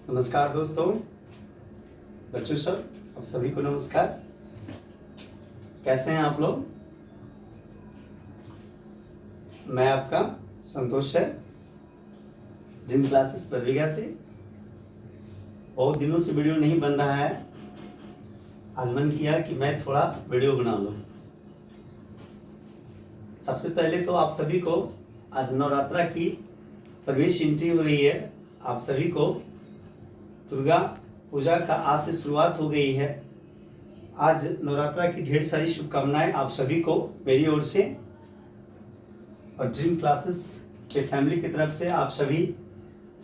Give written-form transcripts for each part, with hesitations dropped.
नमस्कार दोस्तों, बच्चों सब, आप सभी को नमस्कार। कैसे हैं आप लोग? मैं आपका संतोष सर, जिम क्लासेस बद्रिका से। बहुत दिनों से वीडियो नहीं बन रहा है, आज मन किया कि मैं थोड़ा वीडियो बना लूं। सबसे पहले तो आप सभी को आज नवरात्रा की प्रवेश एंट्री हो रही है। आप सभी को दुर्गा पूजा का आज से शुरुआत हो गई है। आज नवरात्रा की ढेर सारी शुभकामनाएं आप सभी को मेरी ओर से और ड्रीम क्लासेस के फैमिली की तरफ से। आप सभी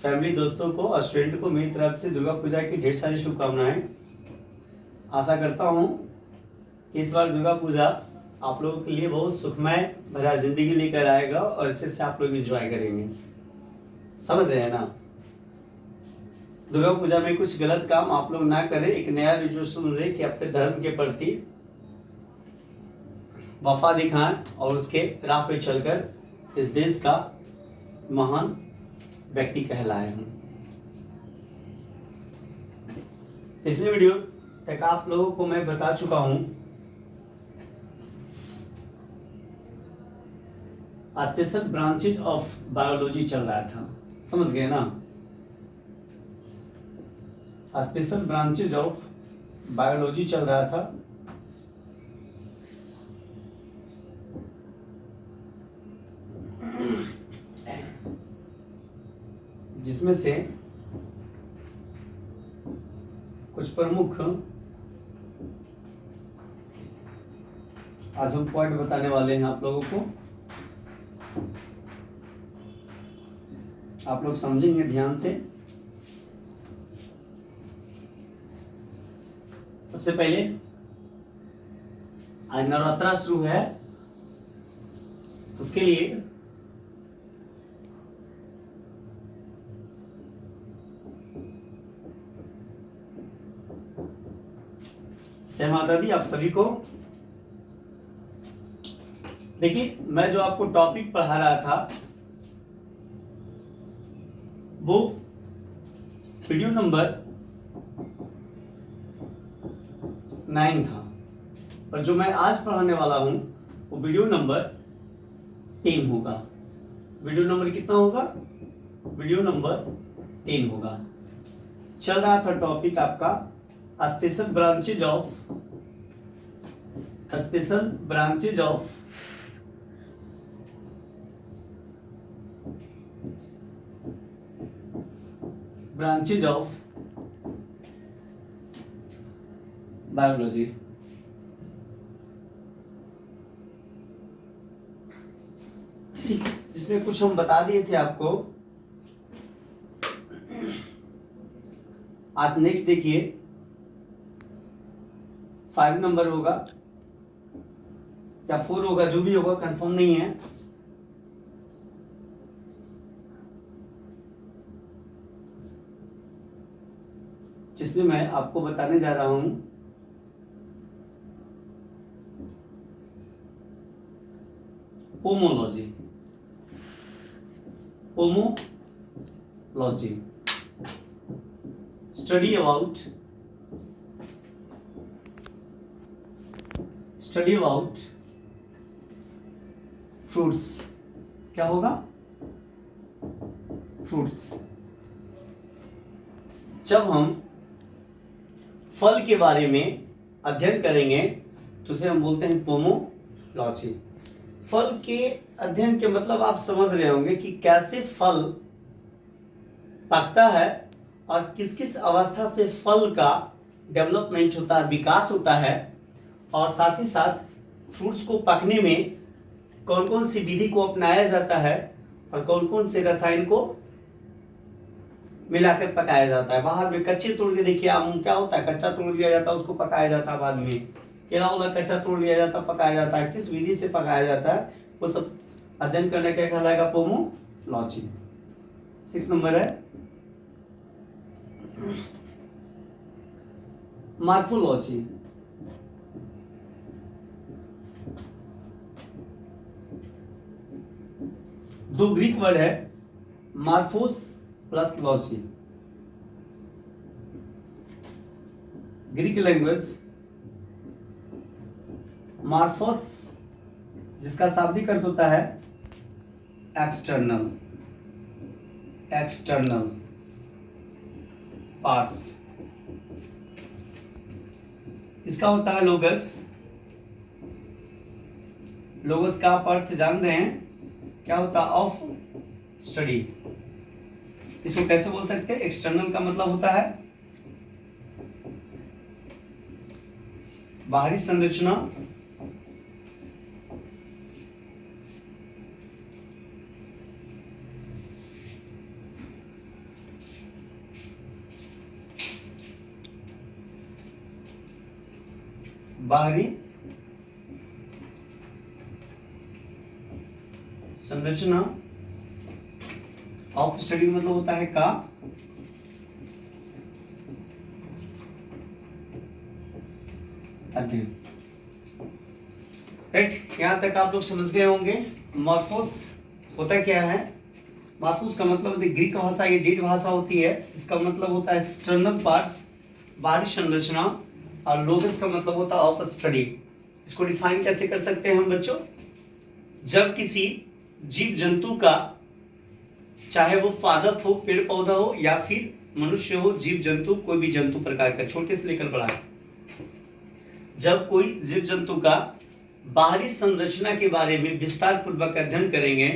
फैमिली दोस्तों को और स्टूडेंट को मेरी तरफ से दुर्गा पूजा की ढेर सारी शुभकामनाएं। आशा करता हूं कि इस बार दुर्गा पूजा आप लोगों के लिए बहुत सुखमय भरा जिंदगी लेकर आएगा और अच्छे से आप लोग एंजॉय करेंगे। समझ रहे हैं ना? दुर्गा पूजा में कुछ गलत काम आप लोग ना करें। एक नया रिजोल्यूशन लें कि अपने धर्म के प्रति वफा दिखाएं और उसके राह पे चलकर इस देश का महान व्यक्ति कहलाए हैं। पिछले वीडियो तक आप लोगों को मैं बता चुका हूं, स्पेशल ब्रांचेज ऑफ बायोलॉजी चल रहा था। समझ गए ना? स्पेशल ब्रांचेज ऑफ बायोलॉजी चल रहा था। जिसमें से कुछ प्रमुख आज हम पॉइंट बताने वाले हैं आप लोगों को। आप लोग समझेंगे ध्यान से। सबसे पहले आज नवरात्रा शुरू है, उसके लिए जय माता दी आप सभी को। देखिए, मैं जो आपको टॉपिक पढ़ा रहा था वो वीडियो नंबर 9 था, और जो मैं आज पढ़ाने वाला हूं वो वीडियो नंबर 10 होगा। वीडियो नंबर कितना होगा? वीडियो नंबर 10 होगा। चल रहा था टॉपिक आपका स्पेशल ब्रांचेज ऑफ बायोलॉजी। ठीक, जिसमें कुछ हम बता दिए थे आपको। आज नेक्स्ट देखिए, 5 नंबर होगा या 4 होगा, जो भी होगा कंफर्म नहीं है। जिसमें मैं आपको बताने जा रहा हूं पोमोलॉजी। Study about fruits. क्या होगा? फ्रूट्स। जब हम फल के बारे में अध्ययन करेंगे तो उसे हम बोलते हैं पोमोलॉजी। फल के अध्ययन के मतलब आप समझ रहे होंगे कि कैसे फल पकता है और किस किस अवस्था से फल का डेवलपमेंट होता है, विकास होता है, और साथ ही साथ फ्रूट्स को पकने में कौन कौन सी विधि को अपनाया जाता है और कौन कौन से रसायन को मिलाकर पकाया जाता है। बाहर में कच्चे तोड़ के देखिए, आम क्या होता है, कच्चा तोड़ लिया जाता है, उसको पकाया जाता है। बाद में केला वाला कच्चा तोड़ लिया जाता है, पकाया जाता है। किस विधि से पकाया जाता है वो सब अध्ययन करने क्या कहलाएगा? पोमोलॉजी। 6 नंबर है मार्फोलॉजी। दो ग्रीक वर्ड है, मार्फोस प्लस लॉजी। ग्रीक लैंग्वेज मार्फोस, जिसका शाब्दिक अर्थ होता है एक्सटर्नल, एक्सटर्नल पार्ट्स। इसका होता है लोगस। लोगस का आप अर्थ जान रहे हैं, क्या होता है? Of study. इसको कैसे बोल सकते हैं? एक्सटर्नल का मतलब होता है बाहरी संरचना, बाहरी संरचना ऑफ स्टडी मतलब होता है का अध्ययन। राइट, यहां तक आप लोग समझ गए होंगे। मॉर्फोस होता क्या है? मॉर्फोस का मतलब होता है, ग्रीक भाषा ये डेट भाषा होती है, जिसका मतलब होता है एक्सटर्नल पार्ट्स, बाहरी संरचना, और लोगस का मतलब होता है ऑफ स्टडी। इसको डिफाइन कैसे कर सकते हैं हम बच्चों? जब किसी जीव जंतु का, चाहे वो पादप हो, पेड़ पौधा हो, या फिर मनुष्य हो, जीव जंतु, कोई भी जंतु प्रकार का, छोटे से लेकर बड़ा, जब कोई जीव जंतु का बाहरी संरचना के बारे में विस्तार पूर्वक अध्ययन करेंगे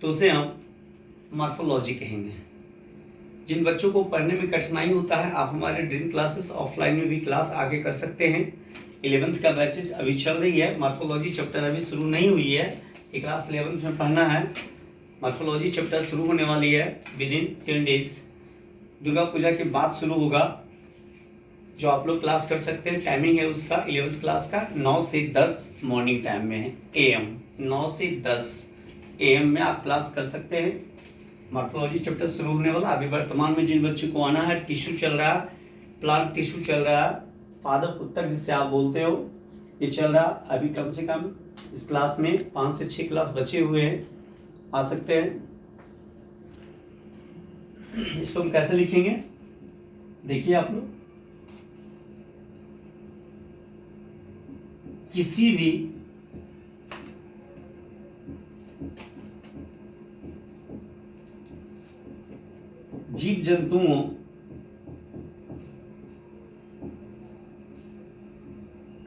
तो उसे हम मॉर्फोलॉजी कहेंगे। जिन बच्चों को पढ़ने में कठिनाई होता है, आप हमारे ड्रीम क्लासेस ऑफलाइन में भी क्लास आगे कर सकते हैं। 11th का बैचेस अभी चल रही है, मॉर्फोलॉजी चैप्टर अभी शुरू नहीं हुई है, ये क्लास 11th में पढ़ना है। मॉर्फोलॉजी चैप्टर शुरू होने वाली है विदिन 10 डेज, दुर्गा पूजा के बाद शुरू होगा। जो आप लोग क्लास कर सकते हैं, टाइमिंग है उसका 11th क्लास का 9 से 10 मॉर्निंग टाइम में है, AM 9 से 10 AM में आप क्लास कर सकते हैं। मॉर्फोलॉजी चैप्टर शुरू होने वाला। अभी वर्तमान में जिन बच्चों को आना है, टिश्यू चल रहा है, प्लांट टिश्यू चल रहा है, पादप उत्तक जिससे आप बोलते हो, ये चल रहा। अभी कम से कम इस क्लास में 5 से 6 क्लास बचे हुए हैं, आ सकते हैं। इसको हम कैसे लिखेंगे देखिए आप लोग, किसी भी जीव जंतुओं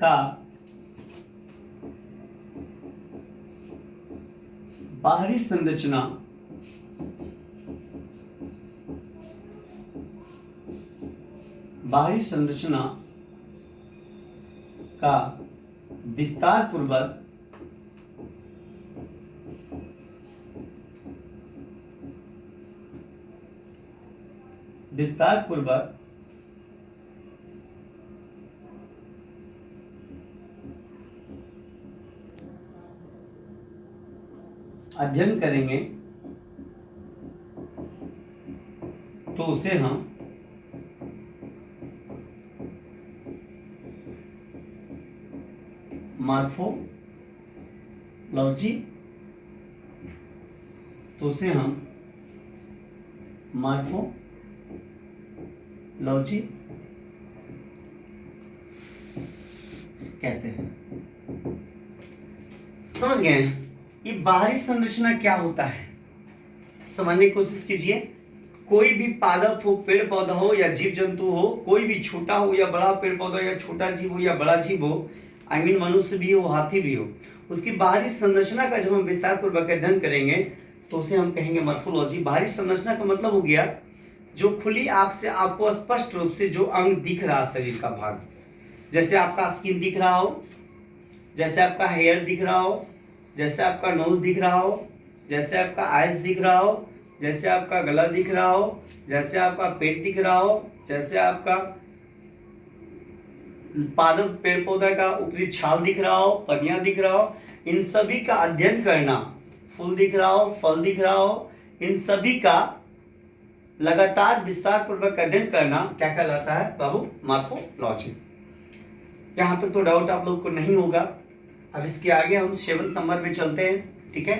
का बाहरी संरचना का विस्तार पूर्वक अध्ययन करेंगे तो उसे हम मॉर्फोलॉजी कहते हैं। समझ गए? ये बाहरी संरचना क्या होता है समझने की कोशिश कीजिए। कोई भी पादप हो, पेड़ पौधा हो या जीव जंतु हो, कोई भी छोटा हो या बड़ा पेड़ पौधा, या छोटा जीव हो या बड़ा जीव हो, आई मीन मनुष्य भी हो, हाथी भी हो, उसकी बाहरी संरचना का जब हम विस्तार पूर्वक अध्ययन करेंगे तो उसे हम कहेंगे मॉर्फोलॉजी। बाहरी संरचना का मतलब हो गया जो खुली आंख से आपको स्पष्ट रूप से जो अंग दिख रहा है शरीर का भाग, जैसे आपका स्किन दिख रहा हो, जैसे आपका हेयर दिख रहा हो, जैसे आपका नोज दिख रहा हो, जैसे आपका आइज दिख रहा हो, जैसे आपका गला दिख रहा हो, जैसे आपका पेट दिख रहा हो, जैसे आपका पादप पेड़ पौधा का ऊपरी छाल दिख रहा हो, पत्तियां दिख रहा हो, इन सभी का अध्ययन करना, फूल दिख रहा हो, फल दिख रहा हो, इन सभी का लगातार विस्तार पूर्वक अध्ययन करना क्या कहलाता है बाबू? मॉर्फोलॉजी। यहां तक तो डाउट आप लोग को नहीं होगा। अब इसके आगे हम 7 नंबर पे चलते हैं, ठीक है।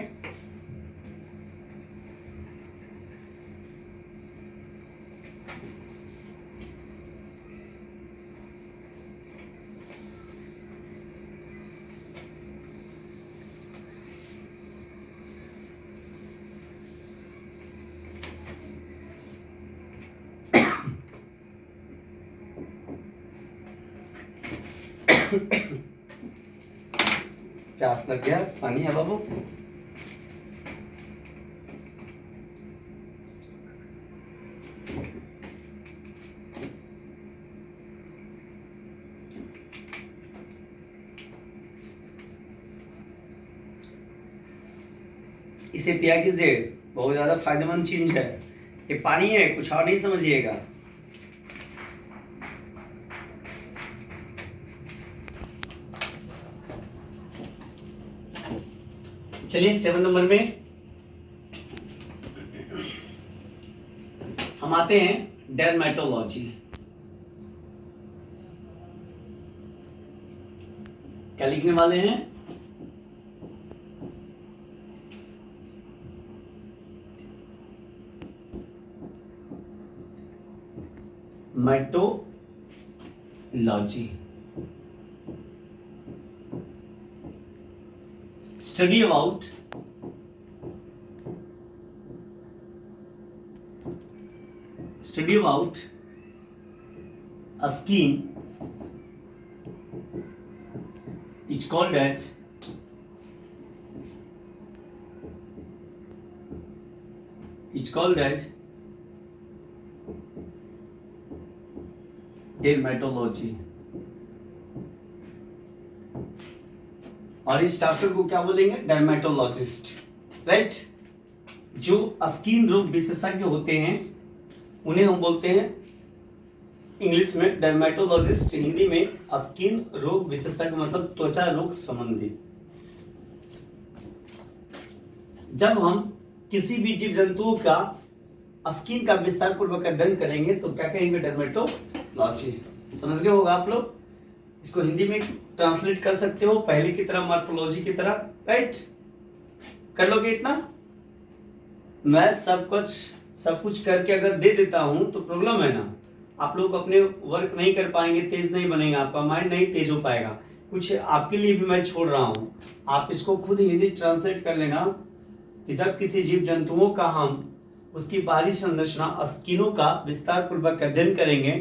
प्यास लग गया, पानी है बाबू? इसे पिया कीजिए, बहुत ज्यादा फायदेमंद चीज है। ये पानी है, कुछ और नहीं समझिएगा। चलिए 7 नंबर में हम आते हैं डर्मेटोलॉजी। क्या लिखने वाले हैं? मेटोलॉजी, study about a skin is called as dermatology। और इस डॉक्टर को क्या बोलेंगे? Dermatologist, right. जो स्किन रोग विशेषज्ञ होते हैं उन्हें हम बोलते हैं इंग्लिश में डर्मेटोलॉजिस्ट, हिंदी में स्किन रोग विशेषज्ञ, मतलब त्वचा रोग संबंधी। जब हम किसी भी जीव जंतुओं का स्किन का विस्तार पूर्वक अध्ययन करेंगे तो क्या कहेंगे? डर्मेटोलॉजी। समझ गए होगा आप लोग? इसको हिंदी में ट्रांसलेट कर सकते हो पहले की तरह, मॉर्फोलॉजी की तरह, राइट? कर लोगे इतना? मैं सब कुछ करके अगर दे देता हूं तो प्रॉब्लम है ना, आप लोग अपने वर्क नहीं कर पाएंगे, तेज नहीं बनेगा, आपका माइंड नहीं तेज हो पाएगा। कुछ आपके लिए भी मैं छोड़ रहा हूं, आप इसको खुद हिंदी ट्रांसलेट कर लेना कि जब किसी जीव जंतुओं का हम उसकी बाहरी संरचना स्किनों का विस्तार पूर्वक अध्ययन करेंगे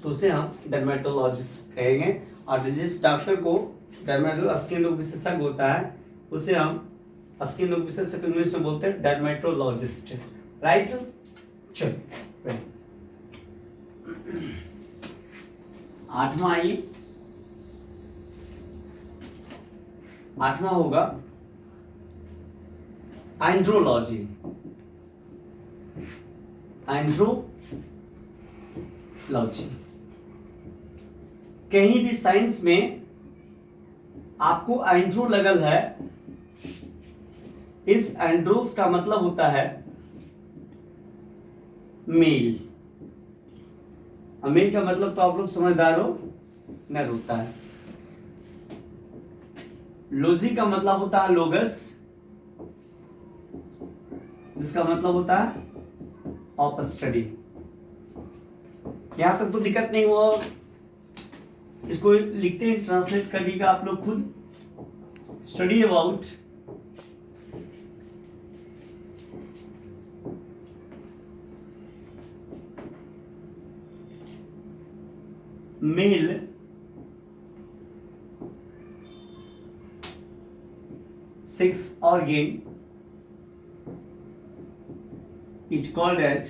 तो उसे हम डर्मेटोलॉजिस्ट कहेंगे। और जिस डॉक्टर को स्किन रोग विशेषज्ञ होता है उसे हम स्किन रोग विशेषज्ञ इंग्लिश में बोलते हैं डर्मेटोलॉजिस्ट, राइट? चलो 8वां आइए, 8वां होगा एंड्रोलॉजी। कहीं भी साइंस में आपको एंड्रो लगल है, इस एंड्रोस का मतलब होता है मेल। मेल का मतलब तो आप लोग समझदार हो, न होता है। लॉजी का मतलब होता है लोगस, जिसका मतलब होता है ऑफ स्टडी। यहां तक तो दिक्कत नहीं हुआ, इसको लिखते हैं, ट्रांसलेट करिएगा आप लोग खुद। Study about male sex organ is called as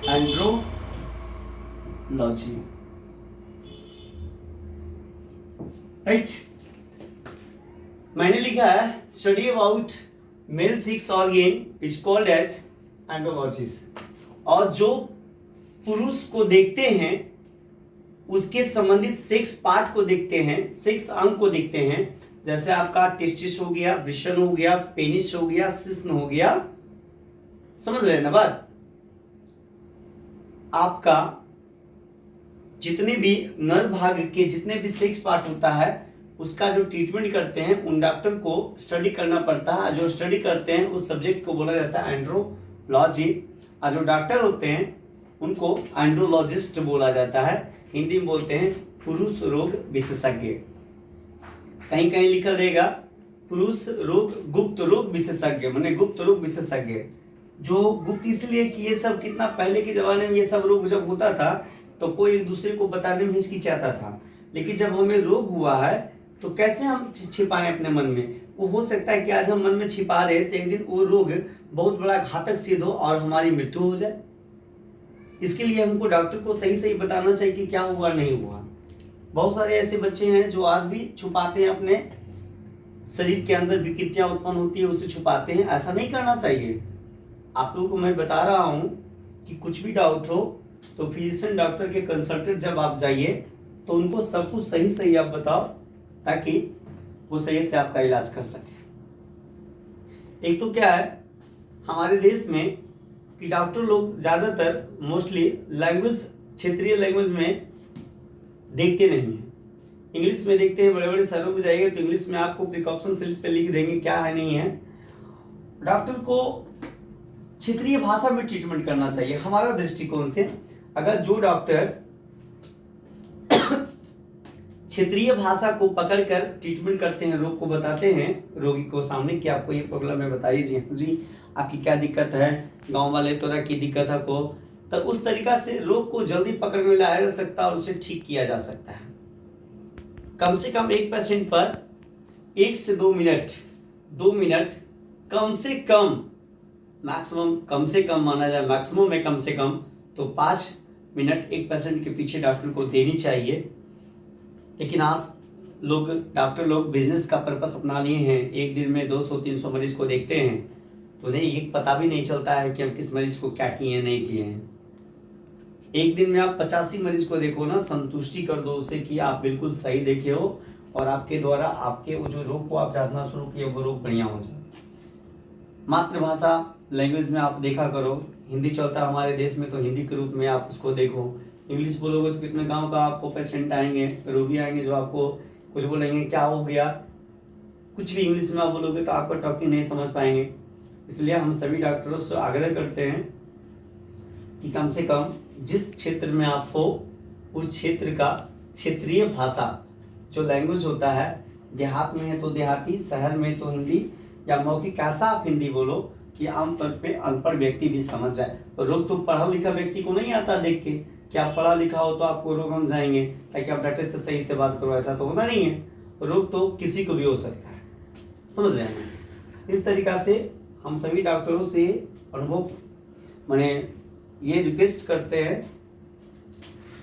andrology, right? मैंने लिखा है study about male sex organ is called as andrologies. और जो पुरुष को देखते हैं उसके संबंधित सेक्स पार्ट को देखते हैं, सेक्स अंग को देखते हैं, जैसे आपका टेस्टिस हो गया, वृषण हो गया, पेनिस हो गया, शिश्न हो गया। समझ रहे हैं ना बात? आपका जितने भी नर भाग के जितने भी सेक्स पार्ट होता है उसका जो ट्रीटमेंट करते हैं उन डॉक्टर को स्टडी करना पड़ता है। जो स्टडी करते हैं उस सब्जेक्ट को बोला जाता है एंड्रोलॉजी। और जो डॉक्टर होते हैं उनको एंड्रोलॉजिस्ट बोला जाता है। हिंदी में बोलते हैं पुरुष रोग विशेषज्ञ। कहीं कहीं लिखा रहेगा पुरुष रोग गुप्त रोग विशेषज्ञ, माने गुप्त रोग विशेषज्ञ। जो गुप्त इसलिए कि ये सब कितना पहले के जमाने में ये सब रोग जब होता था तो कोई एक दूसरे को बताने में हिचकिचाता था, लेकिन जब हमें रोग हुआ है तो कैसे हम छिपाएं अपने मन में। वो हो सकता है कि आज हम मन में छिपा रहे तो एक दिन वो रोग बहुत बड़ा घातक सिद्ध हो और हमारी मृत्यु हो जाए। इसके लिए हमको डॉक्टर को सही सही बताना चाहिए कि क्या हुआ नहीं हुआ। बहुत सारे ऐसे बच्चे हैं जो आज भी छुपाते हैं, अपने शरीर के अंदर विकृतियां उत्पन्न होती है उसे छुपाते हैं। ऐसा नहीं करना चाहिए। आप लोगों को मैं बता रहा हूं कि कुछ भी डाउट हो तो फिजिशियन डॉक्टर के कंसल्टेंट जब आप जाइए तो उनको सब कुछ सही सही आप बताओ, ताकि वो सही से आपका इलाज कर सके। एक तो क्या है हमारे देश में कि डॉक्टर लोग ज्यादातर मोस्टली लैंग्वेज, क्षेत्रीय लैंग्वेज में देखते नहीं है, इंग्लिश में देखते हैं। बड़े बड़े शहरों में जाइए तो इंग्लिश में आपको प्रिकॉशन स्लिप पे लिख देंगे क्या है नहीं है। डॉक्टर को क्षेत्रीय भाषा में ट्रीटमेंट करना चाहिए हमारा दृष्टिकोण से। अगर जो डॉक्टर क्षेत्रीय भाषा को पकड़कर ट्रीटमेंट करते हैं, रोग को बताते हैं रोगी को सामने कि आपको ये प्रॉब्लम है, बताइए जी जी आपकी क्या दिक्कत है, गांव वाले तरह की दिक्कत है को, तो उस तरीका से रोग को जल्दी पकड़ में लाया जा सकता है और उसे ठीक किया जा सकता है। कम से कम एक पेशेंट पर 1 से 2 मिनट, 2 मिनट कम से कम, मैक्सिमम कम से कम माना जाए, मैक्सिमम में कम से कम तो 5 मिनट एक पेशेंट के पीछे डॉक्टर को देनी चाहिए। लेकिन आज लोग, डॉक्टर लोग बिजनेस का पर्पस अपना लिए हैं, एक दिन में 200-300 मरीज को देखते हैं तो उन्हें ये पता भी नहीं चलता है कि हम किस मरीज को क्या किए हैं नहीं किए हैं। एक दिन में आप 85 मरीज को देखो ना, संतुष्टि कर दो उसे कि आप बिल्कुल सही देखे हो और आपके द्वारा आपके वो जो रोग को आप जांचना शुरू किए वो रोग बढ़िया हो जाए। मातृभाषा लैंग्वेज में आप देखा करो, हिंदी चलता है हमारे देश में तो हिंदी के रूप में आप उसको देखो। इंग्लिश बोलोगे तो कितने गांव का आपको पेशेंट आएंगे, रोगी आएंगे जो आपको कुछ बोलेंगे क्या हो गया, कुछ भी इंग्लिश में आप बोलोगे तो आपका टॉकिंग नहीं समझ पाएंगे। इसलिए हम सभी डॉक्टरों से आग्रह करते हैं कि कम से कम जिस क्षेत्र में आप हो उस क्षेत्र का क्षेत्रीय भाषा जो लैंग्वेज होता है, देहात में है तो देहाती, शहर में तो हिंदी या मौखिक ऐसा आप हिंदी बोलो कि आमतौर पे अनपढ़ व्यक्ति भी समझ जाए। तो रोग तो पढ़ा लिखा व्यक्ति को नहीं आता देख के कि आप पढ़ा लिखा हो तो आपको रोग हम जाएंगे ताकि आप डॉक्टर से सही से बात करो, ऐसा तो होता नहीं है। रोग तो किसी को भी हो सकता है, समझ रहे हैं। इस तरीका से हम सभी डॉक्टरों से अनुभव माने ये रिक्वेस्ट करते हैं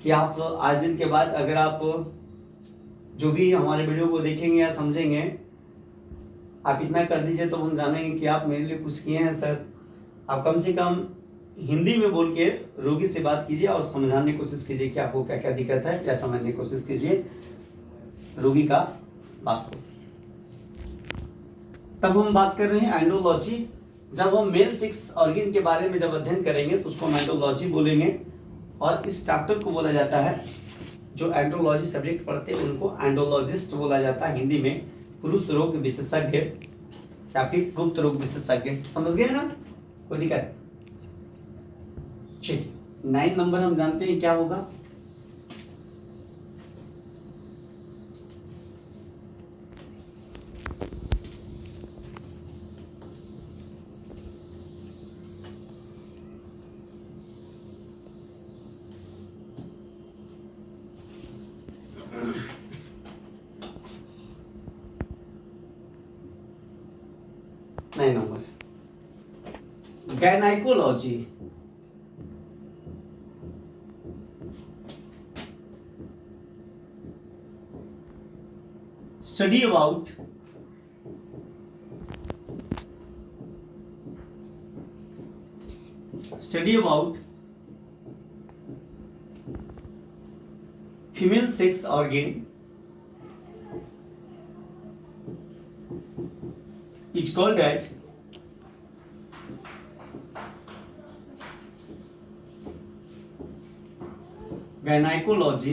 कि आप आज दिन के बाद अगर आप जो भी हमारे वीडियो को देखेंगे या समझेंगे, आप इतना कर दीजिए तो हम जानेंगे कि आप मेरे लिए कुछ किए हैं सर। आप कम से कम हिंदी में बोल के रोगी से बात कीजिए और समझाने की कोशिश कीजिए कि आपको क्या क्या दिक्कत है, क्या समझने की कोशिश कीजिए रोगी का बात को। तब हम बात कर रहे हैं एंडोलॉजी। जब हम मेल सेक्स ऑर्गन के बारे में जब अध्ययन करेंगे तो उसको हम एंडोलॉजी बोलेंगे और इस डॉक्टर को बोला जाता है, जो एंड्रोलॉजी सब्जेक्ट पढ़ते हैं उनको एंडोलॉजिस्ट बोला जाता है हिंदी में, पुरुष रोग विशेषज्ञ या फिर गुप्त रोग विशेषज्ञ। समझ गए ना, कोई दिक्कत? 9 नंबर हम जानते हैं क्या होगा। नहीं number gynaecology. Study about female sex organ is called as gynaecology.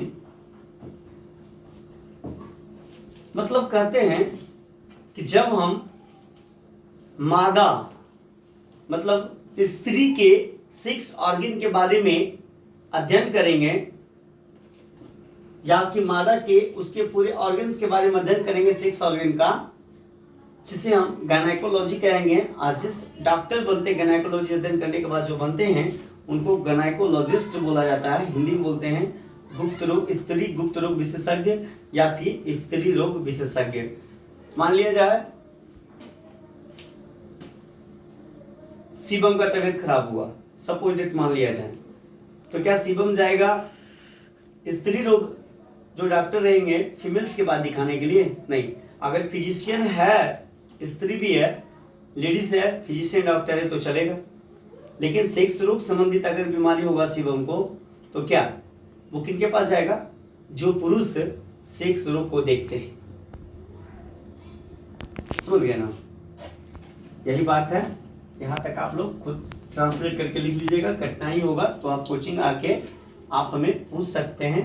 मतलब कहते हैं कि जब हम मादा मतलब स्त्री के सेक्स ऑर्गन के बारे में अध्ययन करेंगे या कि मादा के उसके पूरे ऑर्गन्स के बारे में अध्ययन करेंगे सेक्स ऑर्गन का, जिसे हम गायनेकोलॉजी कहेंगे। आज जिस डॉक्टर बनते गायनेकोलॉजी अध्ययन करने के बाद जो बनते हैं उनको गायनेकोलॉजिस्ट बोला जाता है। हिंदी में बोलते हैं गुप्त रोग, स्त्री गुप्त रोग विशेषज्ञ या फिर स्त्री रोग विशेषज्ञ। मान लिया जाए शिवम का तबीयत खराब हुआ, सपोज डेट मान लिया जाए, तो क्या शिवम जाएगा स्त्री रोग जो डॉक्टर रहेंगे फीमेल्स के बाद दिखाने के लिए? नहीं। अगर फिजिशियन है, स्त्री भी है, लेडीज है, फिजिशियन डॉक्टर है तो चलेगा। लेकिन सेक्स रोग संबंधित अगर बीमारी होगा शिवम को तो क्या वो किनके पास जाएगा? जो पुरुष सेक्स रोग को देखते हैं। समझ गए ना? यही बात है। यहाँ तक आप लोग खुद ट्रांसलेट करके लिख लीजिएगा। कठिनाई होगा तो आप कोचिंग आके आप हमें पूछ सकते हैं।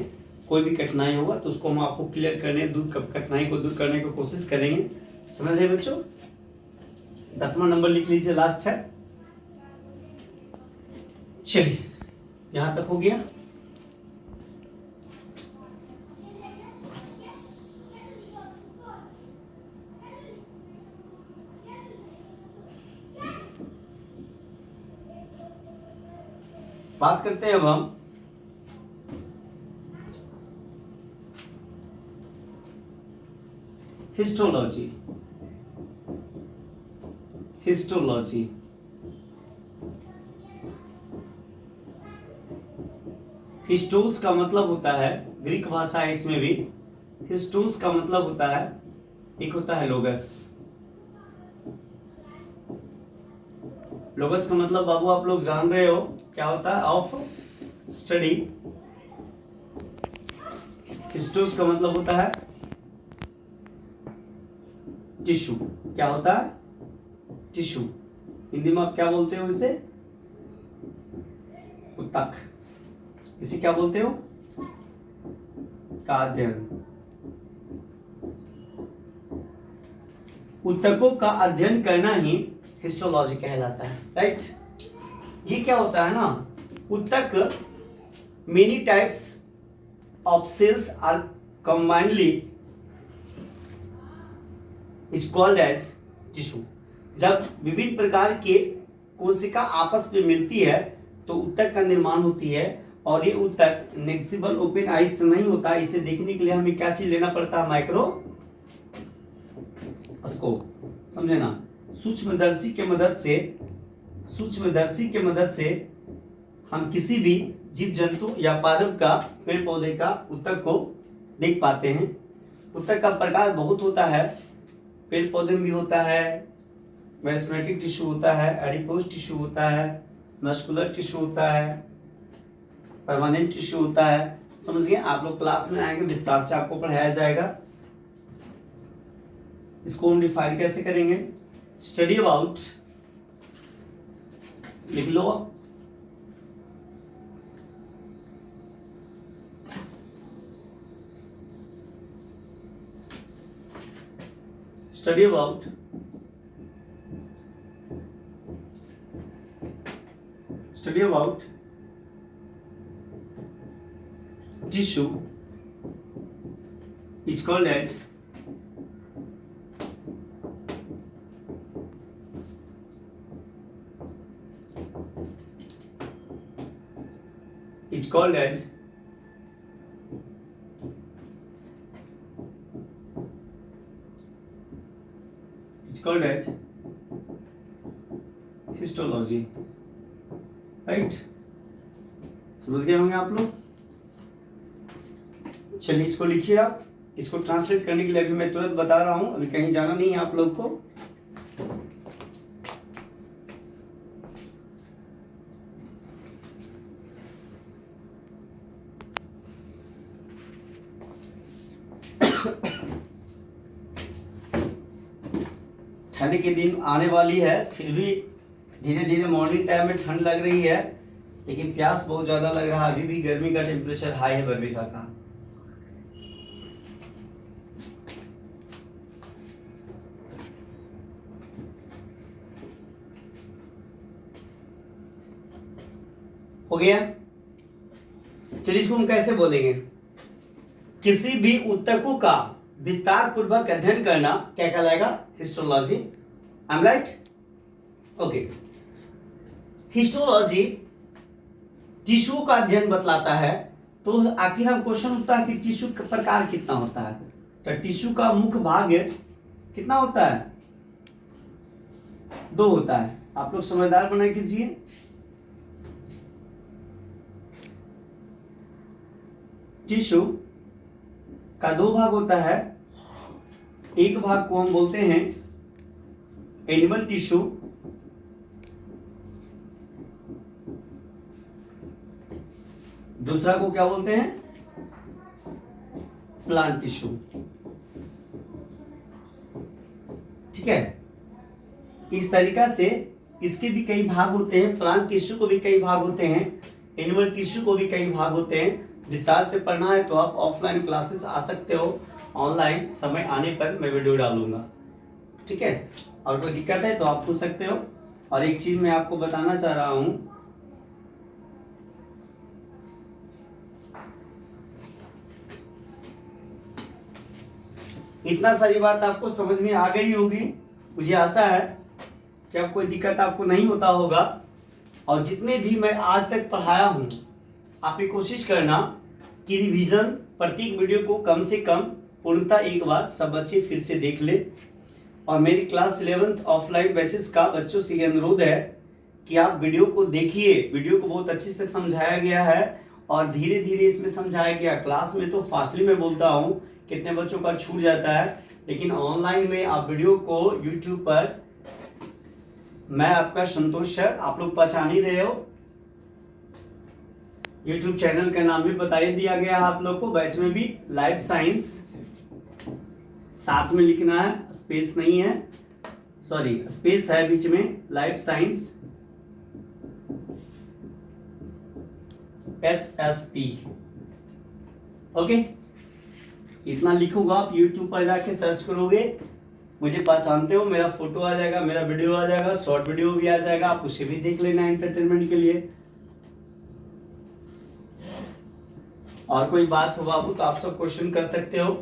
कोई भी कठिनाई होगा तो उसको हम आपको क्लियर करने कठिनाई को दूर करने की कोशिश करेंगे। समझ रहे बच्चों? 10वां नंबर लिख लीजिए, लास्ट है। चलिए यहां तक हो गया। बात करते हैं अब हम हिस्टोलॉजी। हिस्टोलॉजी हिस्टोस का मतलब होता है, ग्रीक भाषा है इसमें भी। हिस्टोस का मतलब होता है, एक होता है लोगस। लोगस का मतलब बाबू आप लोग जान रहे हो क्या होता है? Of study. हिस्टोस का मतलब होता है टिश्यू। क्या होता है? टिश्यू। हिंदी में आप क्या बोलते हो इसे? ऊतक। इसे क्या बोलते हो? का अध्ययन। ऊतकों का अध्ययन करना ही हिस्टोलॉजी कहलाता है, राइट? ये क्या होता है ना, ऊतक many types of cells are combinedly is called as tissue. जब विभिन्न प्रकार के कोशिका आपस में मिलती है तो ऊतक का निर्माण होती है। और ये ऊतक नेक्सिबल ओपन आइज से नहीं होता। इसे देखने के लिए हमें क्या चीज लेना पड़ता है? माइक्रोस्कोप। समझे ना? सूक्ष्मदर्शी के मदद से हम किसी भी जीव जंतु या पादप का, पेड़ पौधे का ऊतक को देख पाते हैं। ऊतक का प्रकार बहुत होता है। पेड़ पौधे में भी होता है, मेरिस्टेमेटिक टिश्यू होता है, एडिपोज टिश्यू होता है, मस्कुलर टिश्यू होता है, परमानेंट टिश्यू होता है। समझ गए? आप लोग क्लास में आएंगे, विस्तार से आपको पढ़ाया जाएगा। इसको हम डिफाइन कैसे करेंगे? स्टडी अबाउट, लिख लो। Study about tissue is called as histology, right? समझ गए होंगे आप लोग? चलिए इसको लिखिए आप। इसको ट्रांसलेट करने के लिए अभी मैं तुरंत बता रहा हूं, अभी कहीं जाना नहीं है आप लोग को। ठंड के दिन आने वाली है, फिर भी धीरे धीरे मॉर्निंग टाइम में ठंड लग रही है, लेकिन प्यास बहुत ज्यादा लग रहा है। अभी भी गर्मी का टेम्परेचर हाई है बरबीघा का। हो गया? चलिए इसको हम कैसे बोलेंगे? किसी भी ऊतकों का विस्तार पूर्वक अध्ययन करना क्या कहलाएगा? Histology. I am right? Okay. Histology tissue का अध्ययन बतलाता है। तो आखिर हम क्वेश्चन उठता है कि टिश्यू का प्रकार कितना होता है? तो टिश्यू का मुख्य भाग कितना होता है? 2 होता है। आप लोग समझदार बना कीजिए। टिश्यू का 2 भाग होता है। एक भाग को हम बोलते हैं एनिमल टिश्यू, दूसरा को क्या बोलते हैं? Plant tissue. ठीक है, इस तरीका से इसके भी कई भाग होते हैं। प्लांट टिश्यू को भी कई भाग होते हैं, एनिमल टिश्यू को भी कई भाग होते हैं। विस्तार से पढ़ना है तो आप ऑफलाइन क्लासेस आ सकते हो, ऑनलाइन समय आने पर मैं वीडियो डालूंगा। ठीक है, और कोई दिक्कत है तो आप पूछ सकते हो। और एक चीज मैं आपको बताना चाह रहा हूं, इतना सारी बात आपको समझ में आ गई होगी, मुझे आशा है कि अब कोई दिक्कत आपको नहीं होता होगा। और जितने भी मैं आज तक पढ़ाया हूं, आप ये कोशिश करना कि रिवीजन प्रत्येक वीडियो को कम से कम पूर्णतः एक बार सब बच्चे फिर से देख ले। और मेरी क्लास 11th ऑफलाइन बैचेस का बच्चों से अनुरोध है कि आप वीडियो को देखिए। वीडियो को बहुत अच्छे से समझाया गया है और धीरे धीरे इसमें समझाया गया। क्लास में तो फास्टली मैं बोलता हूँ, कितने बच्चों का छूट जाता है, लेकिन ऑनलाइन में आप वीडियो को यूट्यूब पर, मैं आपका संतोष सर, आप लोग पहचान ही रहे हो। यूट्यूब चैनल का नाम भी बता ही दिया गया है आप लोग को। बैच में भी लाइफ साइंस साथ में लिखना है, स्पेस नहीं है, सॉरी स्पेस है बीच में, लाइफ साइंस SSP। ओके, इतना लिखूंगा, आप YouTube पर जाके सर्च करोगे, मुझे पहचानते हो, मेरा फोटो आ जाएगा, मेरा वीडियो आ जाएगा, शॉर्ट वीडियो भी आ जाएगा, आप उसे भी देख लेना एंटरटेनमेंट के लिए। और कोई बात हो बाबू तो आप सब क्वेश्चन कर सकते हो।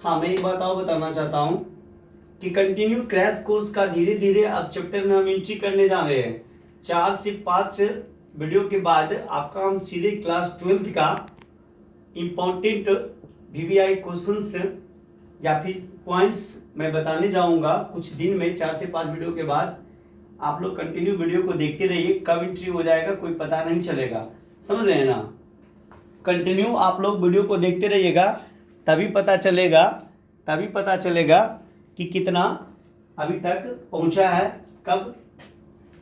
हाँ, मैं एक बात और बताना चाहता हूँ कि कंटिन्यू क्रैश कोर्स का धीरे धीरे अब चैप्टर में हम एंट्री करने जा रहे हैं। 4 से 5 वीडियो के बाद आपका हम सीधे क्लास 12th का इम्पोर्टेंट VVI क्वेश्चंस या फिर पॉइंट्स मैं बताने जाऊंगा कुछ दिन में। 4 से 5 वीडियो के बाद आप लोग कंटिन्यू वीडियो को देखते रहिए, कब एंट्री हो जाएगा कोई पता नहीं चलेगा, समझ रहे हैं ना। कंटिन्यू आप लोग वीडियो को देखते रहिएगा, तभी पता चलेगा कि कितना अभी तक पहुंचा है। कब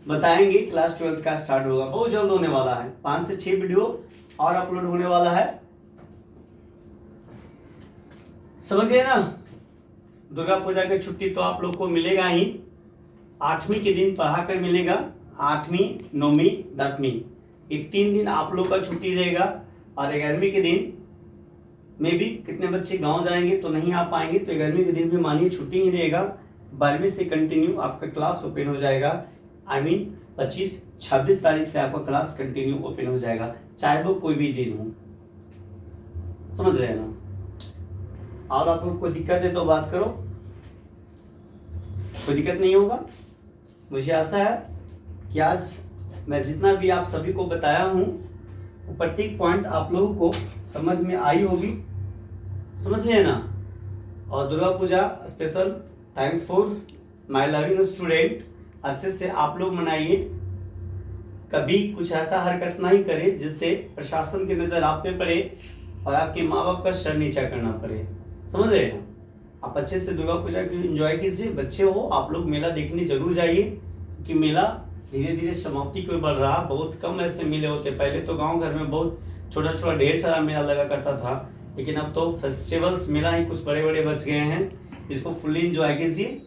बताएंगे, क्लास 12 का स्टार्ट होगा, बहुत जल्द होने वाला है। 5 से 6 वीडियो और अपलोड होने वाला है, समझ गए ना। दुर्गा पूजा की छुट्टी तो आप लोग को मिलेगा ही। 8वीं के दिन पढ़ा कर मिलेगा, 8वीं 9वीं 10वीं, ये 3 दिन आप लोग का छुट्टी रहेगा। और 11वीं के दिन में भी कितने बच्चे गांव जाएंगे तो नहीं आ पाएंगे, तो 11वीं के दिन भी मानिए छुट्टी ही रहेगा। 12वीं से कंटिन्यू आपका क्लास ओपन हो जाएगा। I mean 25-26 तारीख से आपका क्लास कंटिन्यू ओपन हो जाएगा, चाहे वो कोई भी दिन हो, समझ रहे हैं ना। और आप लोग कोई दिक्कत है तो बात करो, कोई दिक्कत नहीं होगा। मुझे आशा है कि आज मैं जितना भी आप सभी को बताया हूँ प्रत्येक पॉइंट आप लोगों को समझ में आई होगी, समझ रहे हैं ना। और Durga Puja special thanks for my loving student, अच्छे से आप लोग मनाइए, कभी कुछ ऐसा हरकत नहीं करे जिससे प्रशासन की नज़र आप पे पड़े और आपके माँ बाप का सर नीचा करना पड़े, समझ रहे हैं। आप अच्छे से दुर्गा पूजा की एंजॉय कीजिए। बच्चे हो आप लोग मेला देखने जरूर जाइए, क्योंकि मेला धीरे धीरे समाप्ति को बढ़ रहा। बहुत कम ऐसे मेले होते, पहले तो गांव घर में बहुत छोटा छोटा ढेर सारा मेला लगा करता था, लेकिन अब तो फेस्टिवल्स मेला ही कुछ बड़े बड़े बच गए हैं। इसको फुल्ली एंजॉय कीजिए,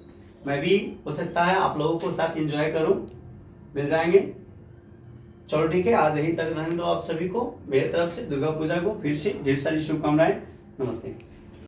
मैं भी हो सकता है आप लोगों को साथ एंजॉय करूं, मिल जाएंगे। चलो ठीक है, आज यहीं तक रहने दो आप सभी को। मेरे तरफ से दुर्गा पूजा को फिर से ढेर सारी शुभकामनाएं। नमस्ते।